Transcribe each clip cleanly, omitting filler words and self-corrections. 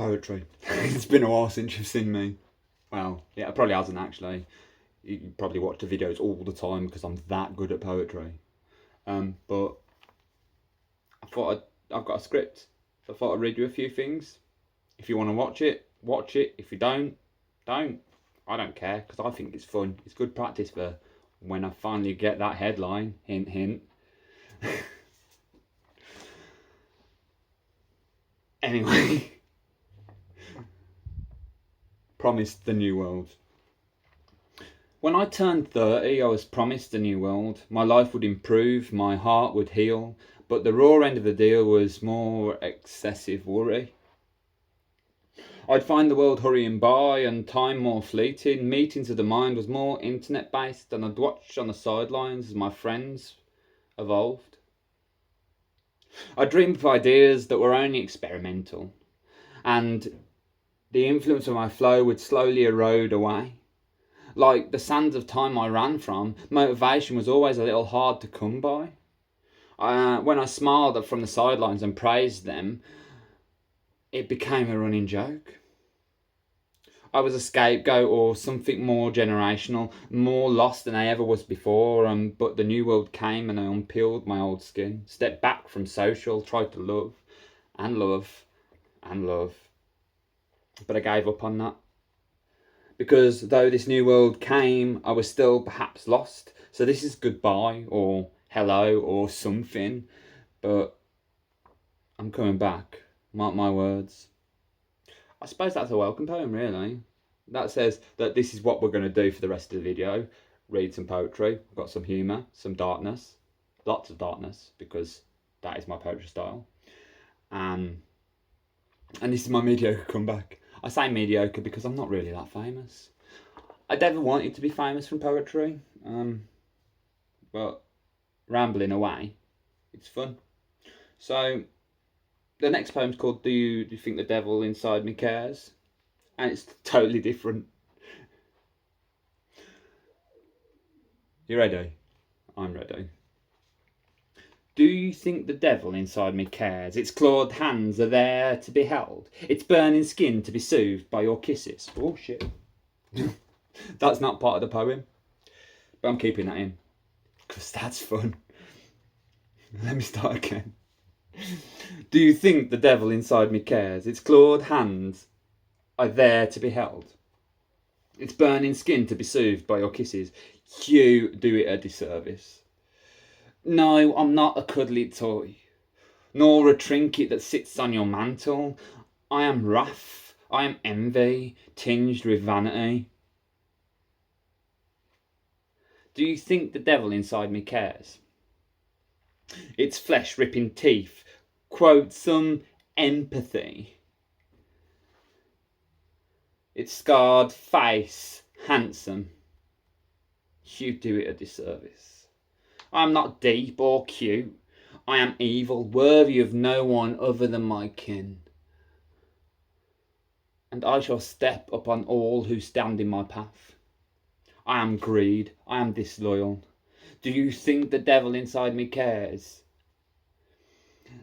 Poetry. It's been a while since you've seen me. Well, yeah, it probably hasn't actually. You probably watch the videos all the time because I'm that good at poetry. But I thought I've got a script, so I thought I'd read you a few things. If you want to watch it, watch it. If you don't, don't. I don't care because I think it's fun. It's good practice for when I finally get that headline. Hint, hint. Anyway, promised the new world. When I turned 30, I was promised a new world. My life would improve, my heart would heal, but the raw end of the deal was more excessive worry. I'd find the world hurrying by and time more fleeting. Meetings of the mind was more internet based, and I'd watch on the sidelines as my friends evolved. I dreamed of ideas that were only experimental, and the influence of my flow would slowly erode away. Like the sands of time I ran from, motivation was always a little hard to come by. When I smiled from the sidelines and praised them, it became a running joke. I was a scapegoat or something more generational, more lost than I ever was before. But the new world came and I unpeeled my old skin, stepped back from social, tried to love and love and love. But I gave up on that. Because though this new world came, I was still perhaps lost. So this is goodbye or hello or something. But I'm coming back. Mark my words. I suppose that's a welcome poem, really. That says that this is what we're going to do for the rest of the video. Read some poetry. We've got some humour, some darkness. Lots of darkness, because that is my poetry style. And this is my mediocre comeback. I say mediocre because I'm not really that famous. I never wanted to be famous from poetry. But rambling away, it's fun. So the next poem's called Do you Think the Devil Inside Me Cares? And it's totally different. You ready? I'm ready. Do you think the devil inside me cares? Its clawed hands are there to be held. Its burning skin to be soothed by your kisses. Oh shit. That's not part of the poem. But I'm keeping that in. Because that's fun. Let me start again. Do you think the devil inside me cares? Its clawed hands are there to be held. Its burning skin to be soothed by your kisses. You do it a disservice. No, I'm not a cuddly toy, nor a trinket that sits on your mantle. I am wrath, I am envy, tinged with vanity. Do you think the devil inside me cares? Its flesh ripping teeth quote some empathy. Its scarred face handsome. You do it a disservice. I am not deep or cute. I am evil, worthy of no one other than my kin. And I shall step upon all who stand in my path. I am greed, I am disloyal. Do you think the devil inside me cares?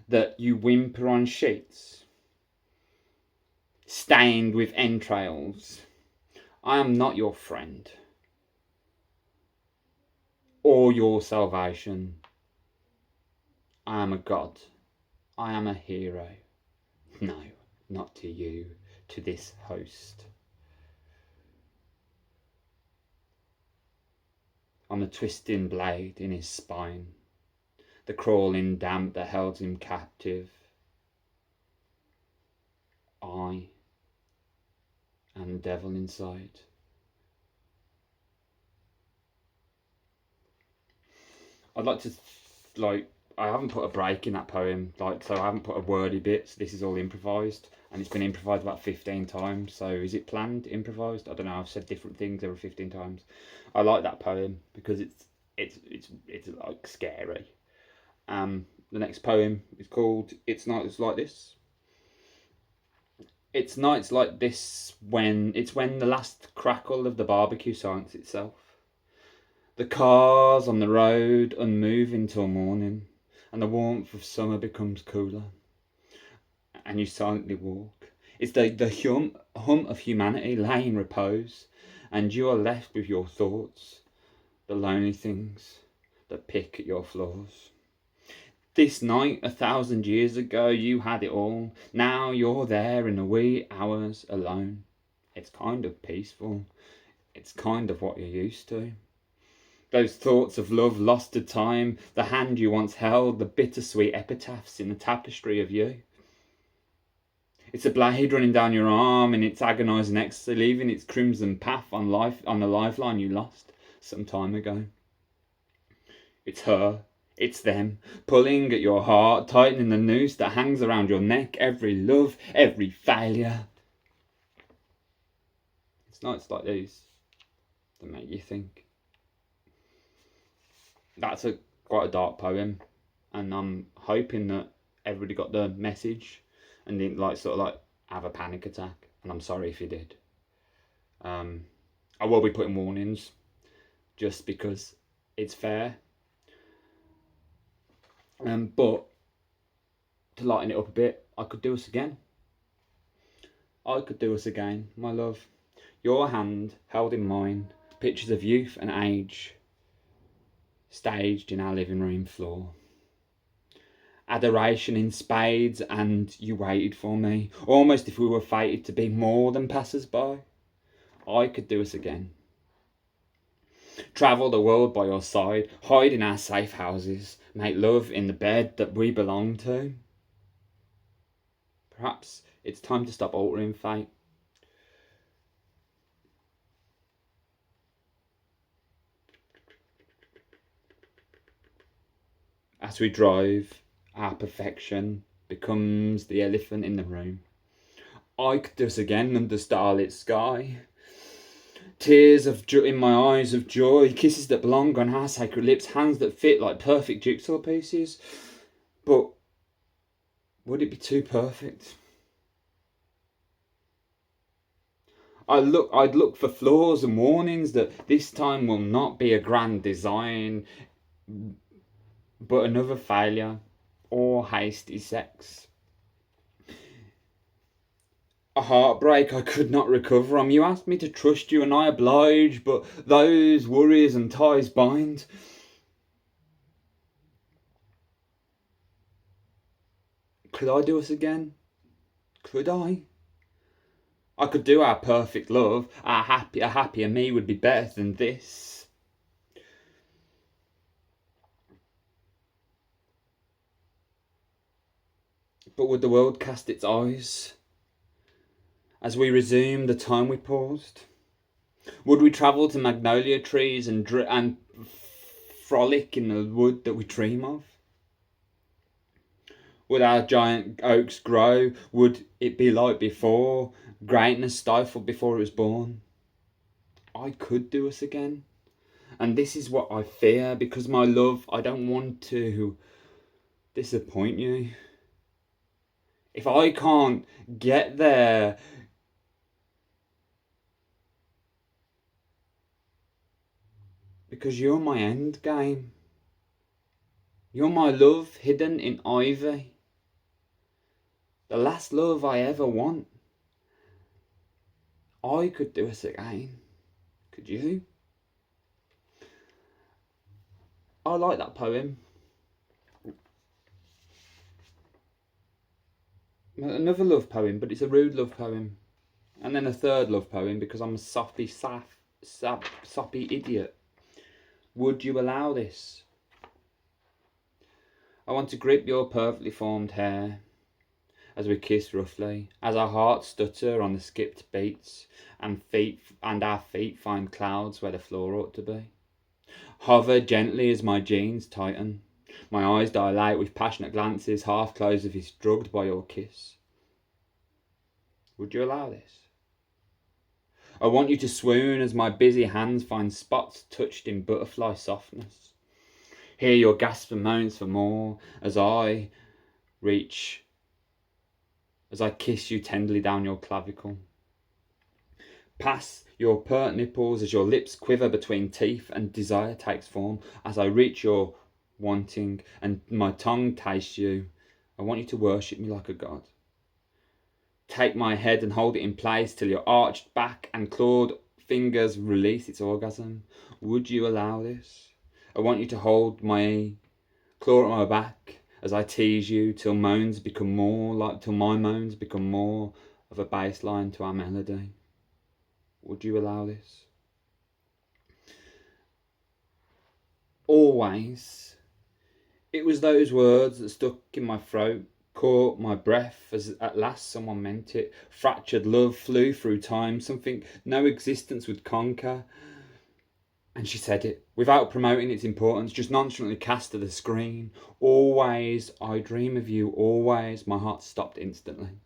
That you whimper on sheets, stained with entrails. I am not your friend. Or your salvation. I am a god. I am a hero. No, not to you, to this host. I'm the twisting blade in his spine, the crawling damp that held him captive. I am the devil inside. I'd like to, I haven't put a break in that poem, so I haven't put a wordy bit, so this is all improvised, and it's been improvised about 15 times, so is it planned, improvised? I don't know, I've said different things over 15 times. I like that poem, because it's like scary. The next poem is called It's Nights Like This. It's nights like this when the last crackle of the barbecue silence itself. The cars on the road unmoving till morning, and the warmth of summer becomes cooler, and you silently walk It's the hum of humanity lay in repose, and you are left with your thoughts, the lonely things that pick at your flaws. This night, 1,000 years ago, you had it all. Now you're there in the wee hours alone. It's kind of peaceful. It's kind of what you're used to. Those thoughts of love lost to time, the hand you once held, the bittersweet epitaphs in the tapestry of you. It's a blade running down your arm in its agonising ecstasy, leaving its crimson path on the lifeline you lost some time ago. It's her, it's them, pulling at your heart, tightening the noose that hangs around your neck, every love, every failure. It's nights like these that make you think. That's quite a dark poem, and I'm hoping that everybody got the message and didn't have a panic attack, and I'm sorry if you did. I will be putting warnings just because it's fair. But to lighten it up a bit, I could do us again. I could do us again, my love. Your hand held in mine, pictures of youth and age, staged in our living room floor. Adoration in spades, and you waited for me, almost if we were fated to be more than passers-by. I could do us again. Travel the world by your side, hide in our safe houses, make love in the bed that we belong to. Perhaps it's time to stop altering fate. As we drive, our perfection becomes the elephant in the room. I could do us again under starlit sky. Tears in my eyes of joy, kisses that belong on our sacred lips, hands that fit like perfect jigsaw pieces. But would it be too perfect? I'd look for flaws and warnings that this time will not be a grand design, but another failure or hasty sex. A heartbreak I could not recover from. You asked me to trust you and I obliged, but those worries and ties bind. Could I do us again? Could I? I could do our perfect love. A happier me would be better than this. But would the world cast its eyes as we resume the time we paused? Would we travel to magnolia trees and frolic in the wood that we dream of? Would our giant oaks grow? Would it be like before? Greatness stifled before it was born? I could do us again. And this is what I fear, because my love, I don't want to disappoint you. If I can't get there, because you're my end game. You're my love hidden in ivy. The last love I ever want. I could do us again. Could you? I like that poem. Another love poem, but it's a rude love poem. And then a third love poem because I'm a soppy idiot. Would you allow this? I want to grip your perfectly formed hair as we kiss roughly, as our hearts stutter on the skipped beats and our feet find clouds where the floor ought to be. Hover gently as my jeans tighten. My eyes dilate with passionate glances, half closed as if drugged by your kiss. Would you allow this? I want you to swoon as my busy hands find spots touched in butterfly softness. Hear your gasps and moans for more as I kiss you tenderly down your clavicle. Pass your pert nipples as your lips quiver between teeth and desire takes form. As I reach your wanting and my tongue tastes you, I want you to worship me like a god. take my head and hold it in place till your arched back and clawed fingers release its orgasm? Would you allow this? I want you to hold my claw at my back as I tease you till my moans become more of a bass line to our melody. Would you allow this? Always. It was those words that stuck in my throat, caught my breath as at last someone meant it. Fractured love flew through time, something no existence would conquer. And she said it, without promoting its importance, just nonchalantly cast to the screen. Always, I dream of you, always. My heart stopped instantly.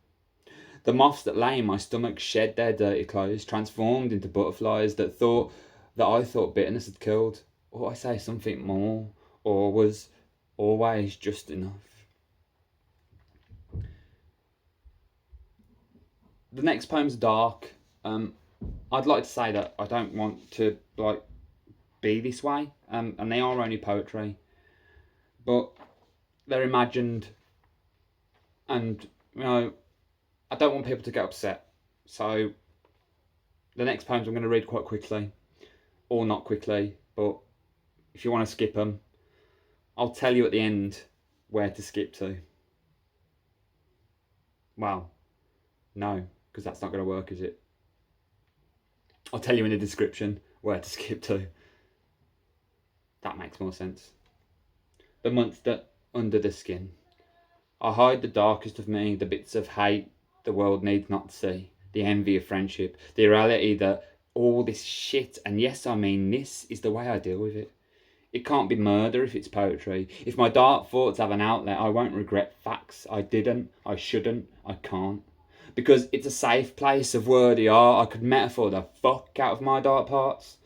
The moths that lay in my stomach shed their dirty clothes, transformed into butterflies that I thought bitterness had killed. Or I say something more, or was always just enough. The next poem's dark. I'd like to say that I don't want to be this way, and they are only poetry, but they're imagined, and I don't want people to get upset. So the next poems I'm going to read quite quickly, or not quickly, but if you want to skip them, I'll tell you at the end where to skip to. Well, no, because that's not going to work, is it? I'll tell you in the description where to skip to. That makes more sense. The monster under the skin. I hide the darkest of me, the bits of hate the world needs not see, the envy of friendship, the reality that all this shit, and yes, I mean this, is the way I deal with it. It can't be murder if it's poetry. If my dark thoughts have an outlet, I won't regret facts. I didn't, I shouldn't, I can't. Because it's a safe place of wordy art. I could metaphor the fuck out of my dark parts.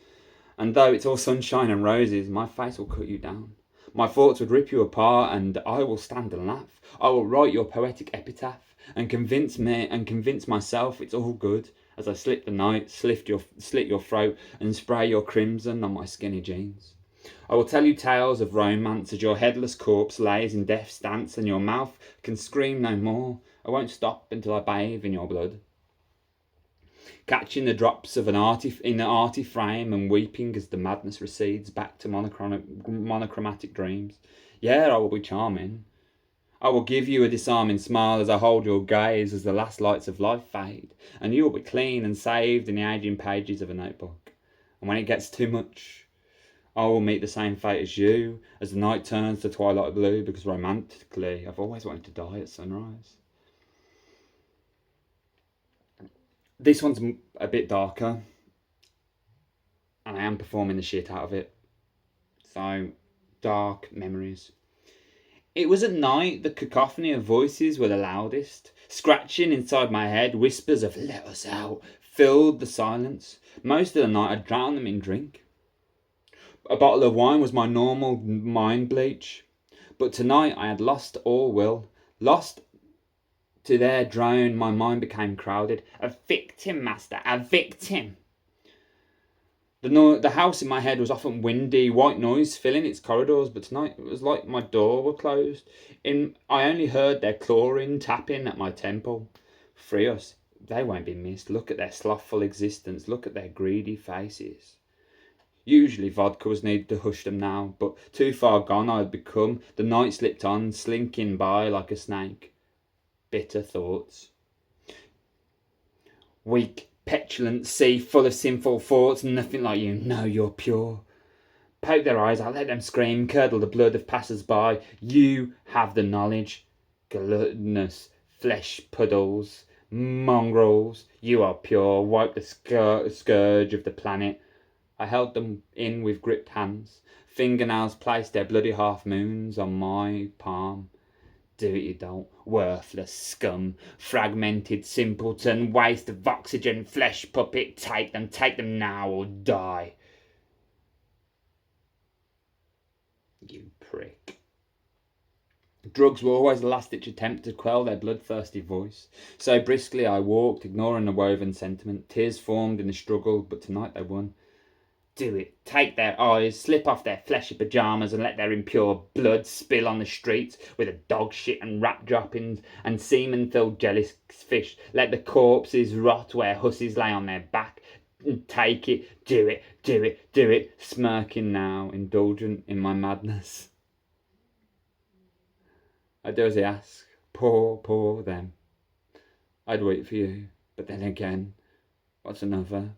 And though it's all sunshine and roses, my face will cut you down. My thoughts would rip you apart, and I will stand and laugh. I will write your poetic epitaph and convince myself it's all good as I slit the night, slit your throat, and spray your crimson on my skinny jeans. I will tell you tales of romance as your headless corpse lays in death's dance and your mouth can scream no more. I won't stop until I bathe in your blood. Catching the drops of an arty frame and weeping as the madness recedes back to monochromatic dreams. Yeah, I will be charming. I will give you a disarming smile as I hold your gaze as the last lights of life fade, and you will be clean and saved in the aging pages of a notebook. And when it gets too much, I will meet the same fate as you as the night turns to twilight blue, because romantically I've always wanted to die at sunrise. This one's a bit darker, and I am performing the shit out of it. So, dark memories. It was at night the cacophony of voices were the loudest. Scratching inside my head, whispers of "let us out" filled the silence. Most of the night I drowned them in drink. A bottle of wine was my normal mind bleach. But tonight I had lost all will. Lost to their drone, my mind became crowded. A victim, master, a victim. The house in my head was often windy, white noise filling its corridors, but tonight it was like my door were closed. I only heard their clawing tapping at my temple. Free us, they won't be missed. Look at their slothful existence, look at their greedy faces. Usually vodka was needed to hush them now, but too far gone I had become. The night slipped on, slinking by like a snake. Bitter thoughts. Weak, petulant sea full of sinful thoughts, nothing like you. No, you're pure. Poke their eyes out, let them scream, curdle the blood of passers-by. You have the knowledge. Gluttonous flesh puddles, mongrels. You are pure. Wipe the scourge of the planet. I held them in with gripped hands. Fingernails placed their bloody half-moons on my palm. Do it you don't. Worthless scum. Fragmented simpleton. Waste of oxygen. Flesh puppet. Take them now or die. You prick. Drugs were always a last-ditch attempt to quell their bloodthirsty voice. So briskly I walked, ignoring the woven sentiment. Tears formed in the struggle, but tonight they won. do it. Take their eyes, slip off their fleshy pyjamas and let their impure blood spill on the streets with a dog shit and rat droppings and semen-filled jellyfish. Let the corpses rot where hussies lay on their back. And take it, do it, do it, do it, smirking now, indulgent in my madness. I do as they ask, poor them. I'd wait for you, but then again, what's another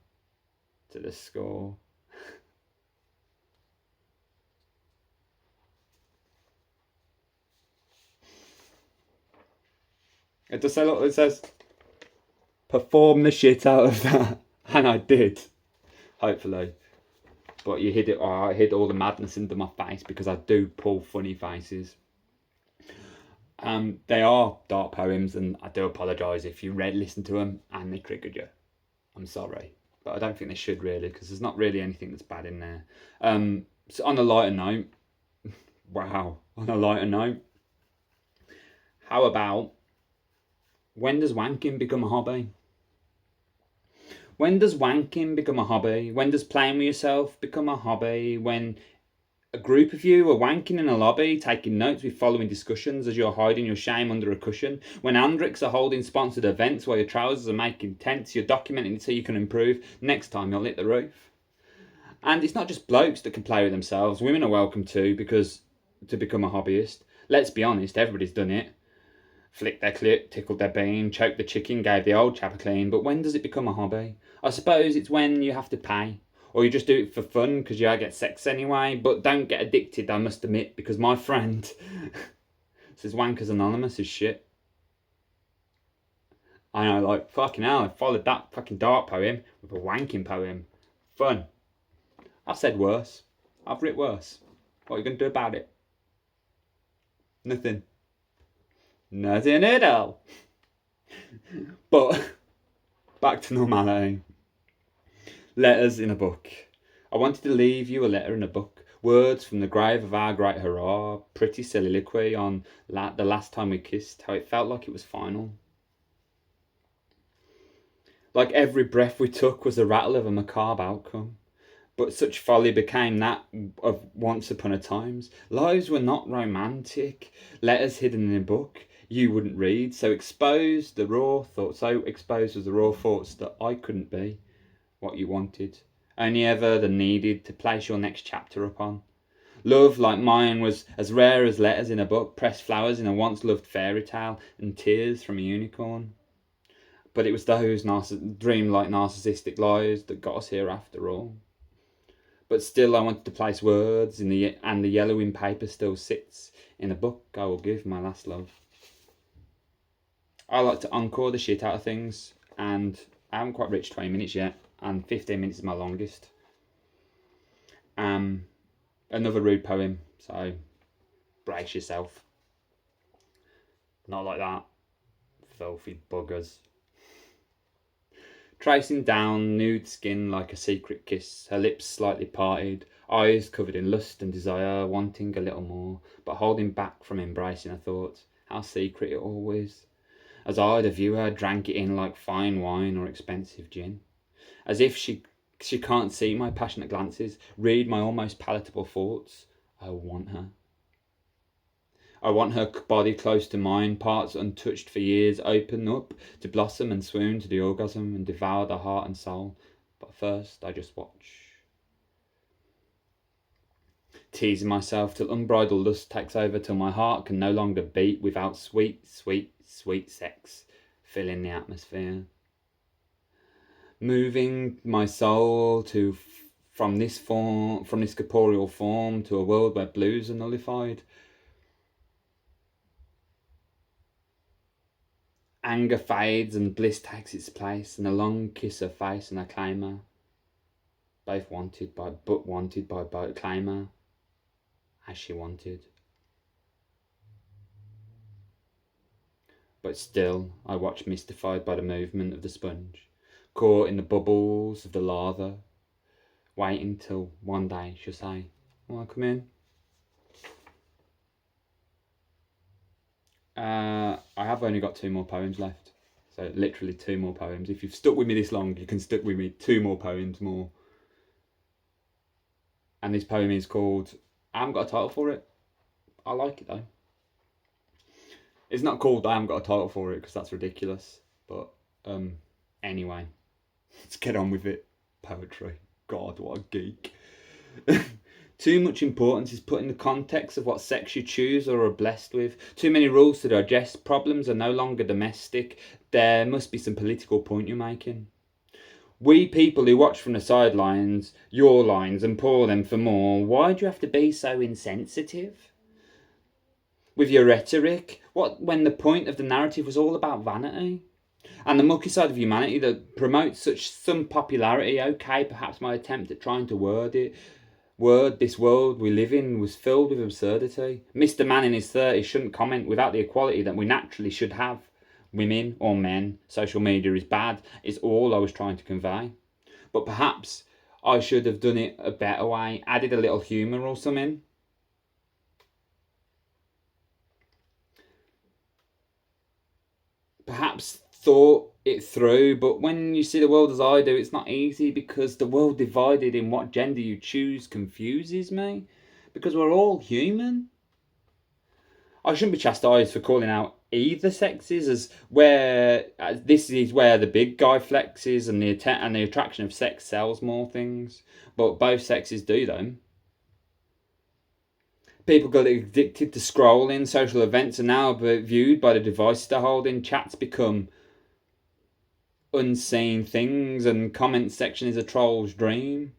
to the score? It does say, look, it says, perform the shit out of that. And I did, hopefully. But you hid it, or I hid all the madness into my face because I do pull funny faces. They are dark poems, and I do apologise if you listen to them and they triggered you. I'm sorry. But I don't think they should really, because there's not really anything that's bad in there. So on a lighter note, on a lighter note, how about, when does wanking become a hobby? When does wanking become a hobby? When does playing with yourself become a hobby? When a group of you are wanking in a lobby, taking notes with following discussions as you're hiding your shame under a cushion. When Andrix are holding sponsored events while your trousers are making tents, you're documenting it so you can improve. Next time you'll hit the roof. And it's not just blokes that can play with themselves. Women are welcome too, because to become a hobbyist. Let's be honest, everybody's done it. Flicked their clit, tickled their bean, choked the chicken, gave the old chap a clean. But when does it become a hobby? I suppose it's when you have to pay. Or you just do it for fun because you get sex anyway. But don't get addicted, I must admit, because my friend says Wankers Anonymous is shit. I know, like, fucking hell, I followed that fucking dark poem with a wanking poem. Fun. I've said worse. I've writ worse. What are you going to do about it? Nothing. Nothing at all. But back to normality. Letters in a book. I wanted to leave you a letter in a book. Words from the grave of our great hurrah. Pretty soliloquy on the last time we kissed. How it felt like it was final. Like every breath we took was the rattle of a macabre outcome. But such folly became that of once upon a times. Lives were not romantic. Letters hidden in a book you wouldn't read. So exposed was the raw thoughts that I couldn't be what you wanted, only ever the needed to place your next chapter upon. Love like mine was as rare as letters in a book, pressed flowers in a once loved fairy tale, and tears from a unicorn. But it was those dream-like narcissistic lies that got us here after all. But still I wanted to place words and the yellowing paper still sits in a book I will give my last love. I like to encore the shit out of things, and I haven't quite reached 20 minutes yet, and 15 minutes is my longest. Another rude poem, so brace yourself. Not like that, filthy buggers. Tracing down nude skin like a secret kiss, her lips slightly parted, eyes covered in lust and desire, wanting a little more, but holding back from embracing her thoughts. How secret it all is. As I, the viewer, drank it in like fine wine or expensive gin. As if she can't see my passionate glances, read my almost palatable thoughts. I want her. I want her body close to mine, parts untouched for years, open up to blossom and swoon to the orgasm and devour the heart and soul. But first, I just watch. Teasing myself till unbridled lust takes over, till my heart can no longer beat without sweet, sweet, sweet sex filling the atmosphere. Moving my soul from this corporeal form to a world where blues are nullified. Anger fades and bliss takes its place, and a long kiss her face and I claim her. Both wanted by both claim her as she wanted. But still I watch mystified by the movement of the sponge, caught in the bubbles of the lather, waiting till one day she'll say, "Will I come in?" I have only got 2 more poems left. So literally 2 more poems. If you've stuck with me this long, you can stick with me 2 more poems more. And this poem is called, I haven't got a title for it. I like it though. It's not called I haven't got a title for it because that's ridiculous. But anyway, let's get on with it. Poetry. God, what a geek. Too much importance is put in the context of what sex you choose or are blessed with. Too many rules to digest. Problems are no longer domestic. There must be some political point you're making. We people who watch from the sidelines, your lines, and pour them for more, why do you have to be so insensitive? With your rhetoric, what when the point of the narrative was all about vanity? And the mucky side of humanity that promotes some popularity, okay, perhaps my attempt at trying to word this world we live in was filled with absurdity. Mr. Man in his 30s shouldn't comment without the equality that we naturally should have. Women or men, social media is bad, is all I was trying to convey. But perhaps I should have done it a better way, added a little humour or something. Perhaps thought it through, but when you see the world as I do, it's not easy because the world divided in what gender you choose confuses me. Because we're all human. I shouldn't be chastised for calling out either sexes as this is where the big guy flexes and the attraction of sex sells more things. But both sexes do them. People got addicted to scrolling. Social events are now viewed by the devices they're holding. Chats become unseen things, and comment section is a troll's dream.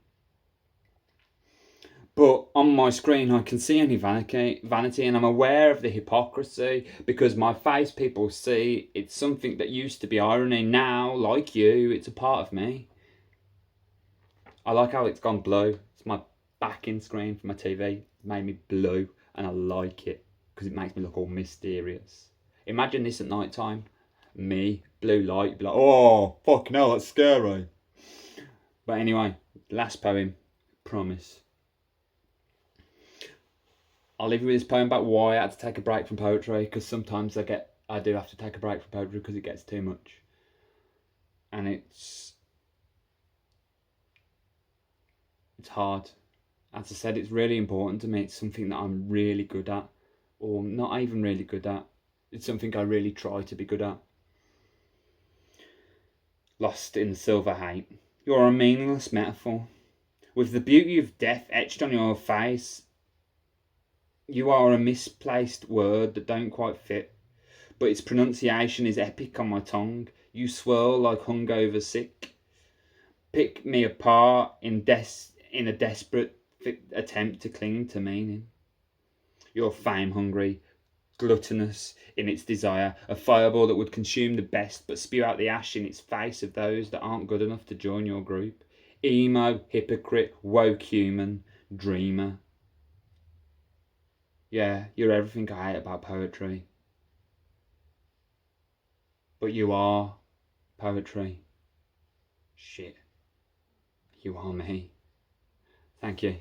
But on my screen, I can see only vanity, and I'm aware of the hypocrisy because my face people see it's something that used to be irony. Now, like you, it's a part of me. I like how it's gone blue. It's my backing screen for my TV. It made me blue, and I like it because it makes me look all mysterious. Imagine this at night time. Me, blue light, be like, oh, fucking hell, that's scary. But anyway, last poem, promise. I'll leave you with this poem about why I had to take a break from poetry, because sometimes I do have to take a break from poetry because it gets too much. And it's hard. As I said, it's really important to me. It's something that I'm really good at, or not even really good at. It's something I really try to be good at. Lost in the silver hate. You're a meaningless metaphor. With the beauty of death etched on your face, you are a misplaced word that don't quite fit, but its pronunciation is epic on my tongue. You swirl like hungover sick. Pick me apart in a desperate attempt to cling to meaning. You're fame hungry, gluttonous in its desire, a fireball that would consume the best but spew out the ash in its face of those that aren't good enough to join your group. Emo, hypocrite, woke human, dreamer. Yeah, you're everything I hate about poetry. But you are poetry. Shit. You are me. Thank you.